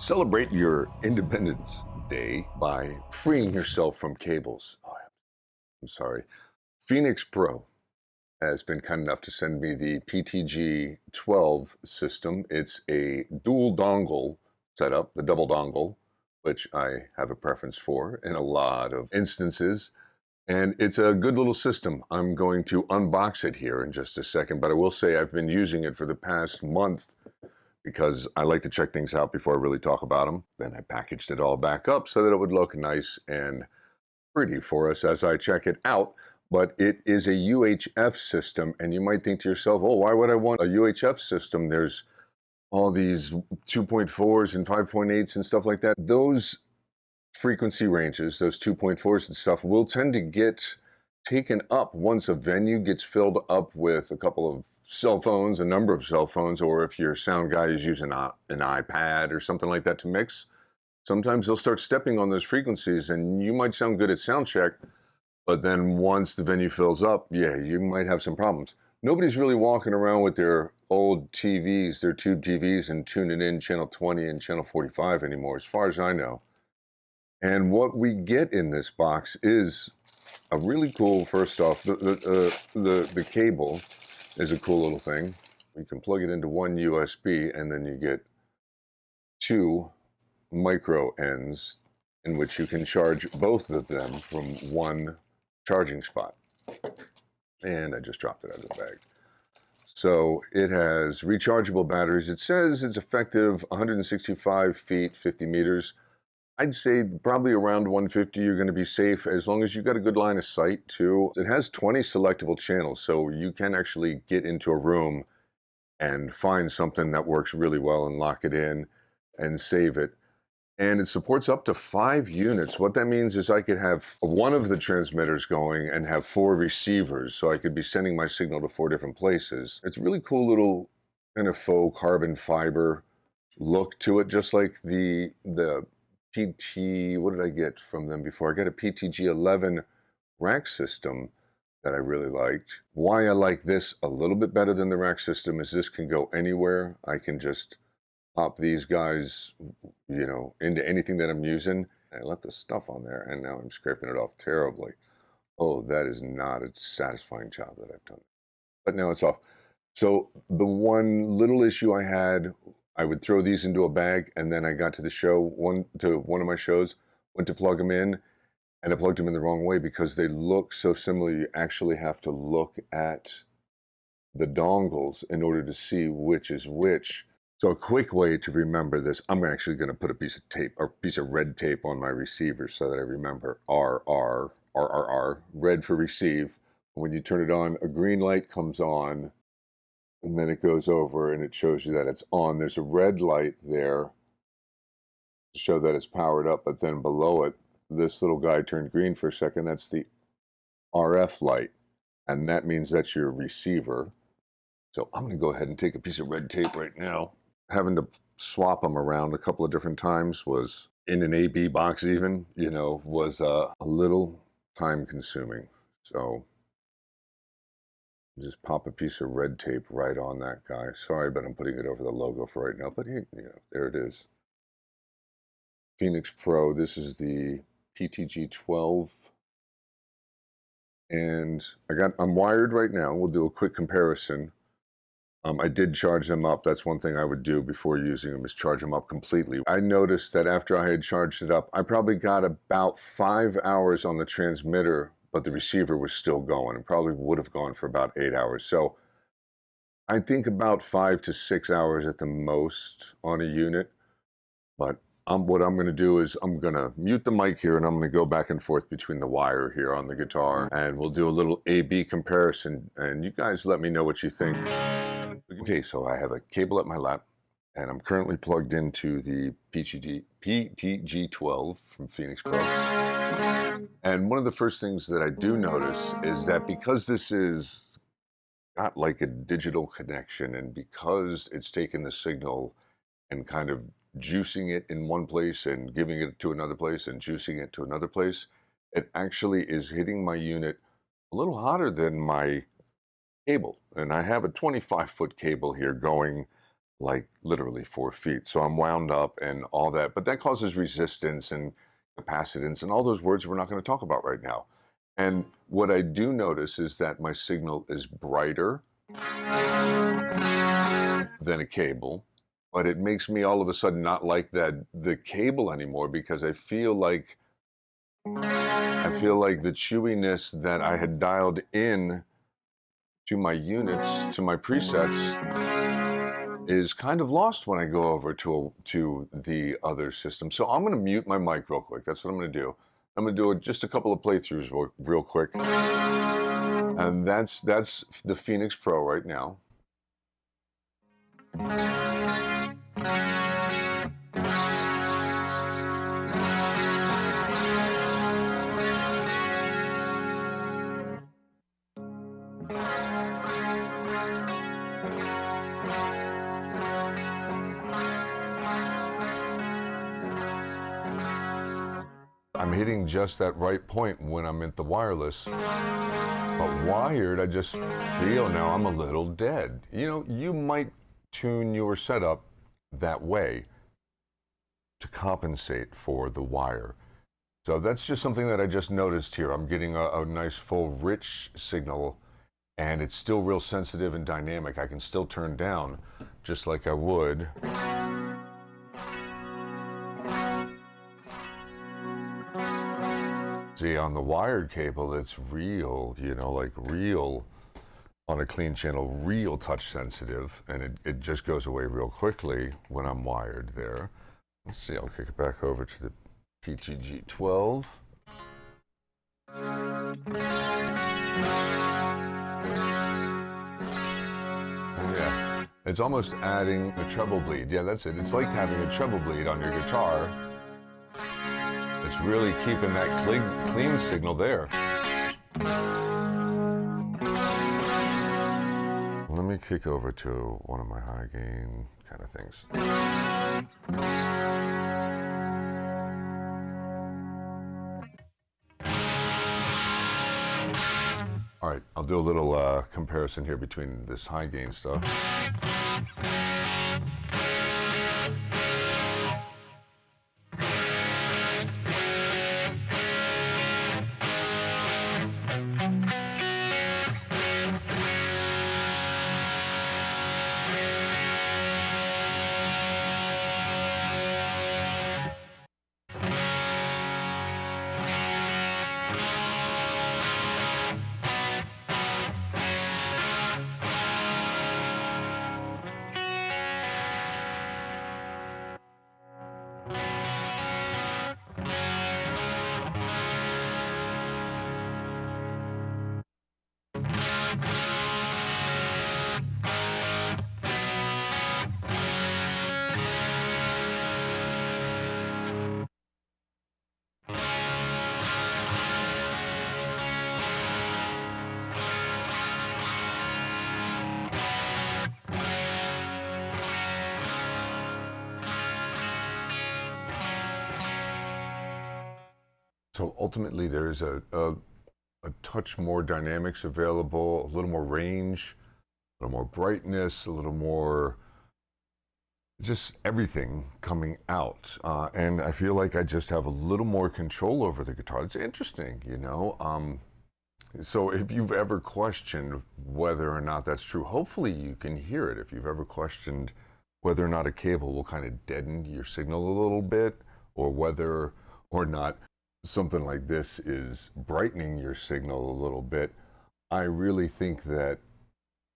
Celebrate your Independence Day by freeing yourself from cables. Oh, I'm sorry. Phenyx Pro has been kind enough to send me the PTG12 system. It's a dual dongle setup, the double dongle, which I have a preference for in a lot of instances. And it's a good little system. I'm going to unbox it here in just a second, but I will say I've been using it for the past month because I like to check things out before I really talk about them. Then I packaged it all back up so that it would look nice and pretty for us as I check it out. But it is a UHF system, and you might think to yourself, oh, why would I want a UHF system? There's all these 2.4s and 5.8s and stuff like that. Those frequency ranges, those 2.4s and stuff, will tend to get taken up once a venue gets filled up with a couple of cell phones, a number of cell phones, or if your sound guy is using an iPad or something like that to mix. Sometimes they'll start stepping on those frequencies, and you might sound good at sound check, but then once the venue fills up, yeah, you might have some problems. Nobody's really walking around with their old TVs, their tube TVs, and tuning in channel 20 and channel 45 anymore, as far as I know. And what we get in this box is a really cool, first off, the cable is a cool little thing. You can plug it into one USB, and then you get two micro ends in which you can charge both of them from one charging spot. And I just dropped it out of the bag. So it has rechargeable batteries. It says it's effective 165 feet, 50 meters. I'd say probably around 150 you're going to be safe as long as you've got a good line of sight too. It has 20 selectable channels, so you can actually get into a room and find something that works really well and lock it in and save it. And it supports up to 5 units. What that means is I could have one of the transmitters going and have 4 receivers, so I could be sending my signal to 4 different places. It's a really cool little kind of faux carbon fiber look to it, just like the what did I get from them before? I got a PTG11 rack system that I really liked. Why I like this a little bit better than the rack system is this can go anywhere. I can just pop these guys, into anything that I'm using. I left the stuff on there, and now I'm scraping it off terribly. Oh, that is not a satisfying job that I've done. But now it's off. So the one little issue I had, I would throw these into a bag, and then I got to the show, one of my shows, went to plug them in, and I plugged them in the wrong way because they look so similar. You actually have to look at the dongles in order to see which is which. So a quick way to remember this, I'm actually going to put a piece of tape or piece of red tape on my receiver so that I remember RR, red for receive. When you turn it on, a green light comes on, and then it goes over and it shows you that it's on. There's a red light there to show that it's powered up, but then below it, this little guy turned green for a second. That's the RF light, and that means that's your receiver. So I'm going to go ahead and take a piece of red tape right now. Having to swap them around a couple of different times was, in an AB box even, was a little time consuming. So just pop a piece of red tape right on that guy. Sorry, but I'm putting it over the logo for right now. But there it is. Phenyx Pro. This is the PTG12. And I'm wired right now. We'll do a quick comparison. I did charge them up. That's one thing I would do before using them, is charge them up completely. I noticed that after I had charged it up, I probably got about 5 hours on the transmitter, but the receiver was still going. It probably would have gone for about 8 hours. So I think about 5 to 6 hours at the most on a unit. But what I'm going to do is I'm going to mute the mic here, and I'm going to go back and forth between the wire here on the guitar, and we'll do a little A-B comparison, and you guys let me know what you think. Okay, so I have a cable at my lap, and I'm currently plugged into the PTG12 from Phenyx Pro. And one of the first things that I do notice is that because this is not like a digital connection, and because it's taking the signal and kind of juicing it in one place and giving it to another place and juicing it to another place, it actually is hitting my unit a little hotter than my cable. And I have a 25-foot cable here going like literally 4 feet. So I'm wound up and all that, but that causes resistance and capacitance and all those words we're not going to talk about right now. And what I do notice is that my signal is brighter than a cable, but it makes me all of a sudden not like the cable anymore, because I feel like the chewiness that I had dialed in to my units, to my presets, is kind of lost when I go over to the other system. So I'm going to mute my mic real quick. That's what I'm going to do. I'm going to do just a couple of playthroughs real quick. And that's the Phenyx Pro right now. I'm hitting just that right point when I'm at the wireless. But wired, I just feel now I'm a little dead. You know, you might tune your setup that way to compensate for the wire. So that's just something that I just noticed here. I'm getting a nice full rich signal, and it's still real sensitive and dynamic. I can still turn down just like I would. See, on the wired cable, it's real, you know, like real, on a clean channel, real touch sensitive, and it just goes away real quickly when I'm wired there. Let's see, I'll kick it back over to the PTG12. Yeah, it's almost adding a treble bleed. Yeah, that's it. It's like having a treble bleed on your guitar. It's really keeping that clean signal there. Let me kick over to one of my high gain kind of things. All right, I'll do a little comparison here between this high gain stuff. So ultimately, there's a touch more dynamics available, a little more range, a little more brightness, a little more just everything coming out. And I feel like I just have a little more control over the guitar. It's interesting, you know. So if you've ever questioned whether or not that's true, hopefully you can hear it. If you've ever questioned whether or not a cable will kind of deaden your signal a little bit, or whether or not something like this is brightening your signal a little bit, I really think that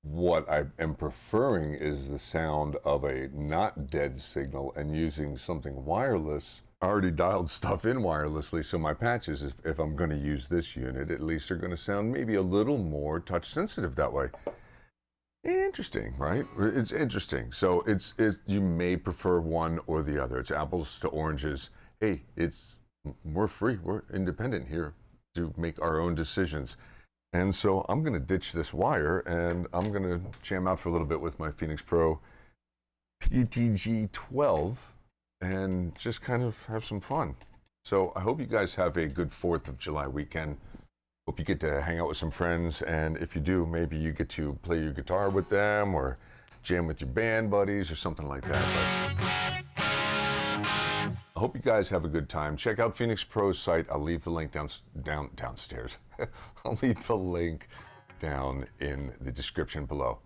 what I am preferring is the sound of a not dead signal, and using something wireless. I already dialed stuff in wirelessly, so my patches, if I'm going to use this unit, at least are going to sound maybe a little more touch sensitive that way. Interesting, right? It's interesting. So you may prefer one or the other. It's apples to oranges. Hey, we're free, we're independent here to make our own decisions. And so I'm going to ditch this wire, and I'm going to jam out for a little bit with my Phenyx Pro PTG12 and just kind of have some fun. So I hope you guys have a good 4th of July weekend. Hope you get to hang out with some friends, and if you do, maybe you get to play your guitar with them or jam with your band buddies or something like that. But I hope you guys have a good time. Check out Phenyx Pro's site. I'll leave the link downstairs. I'll leave the link down in the description below.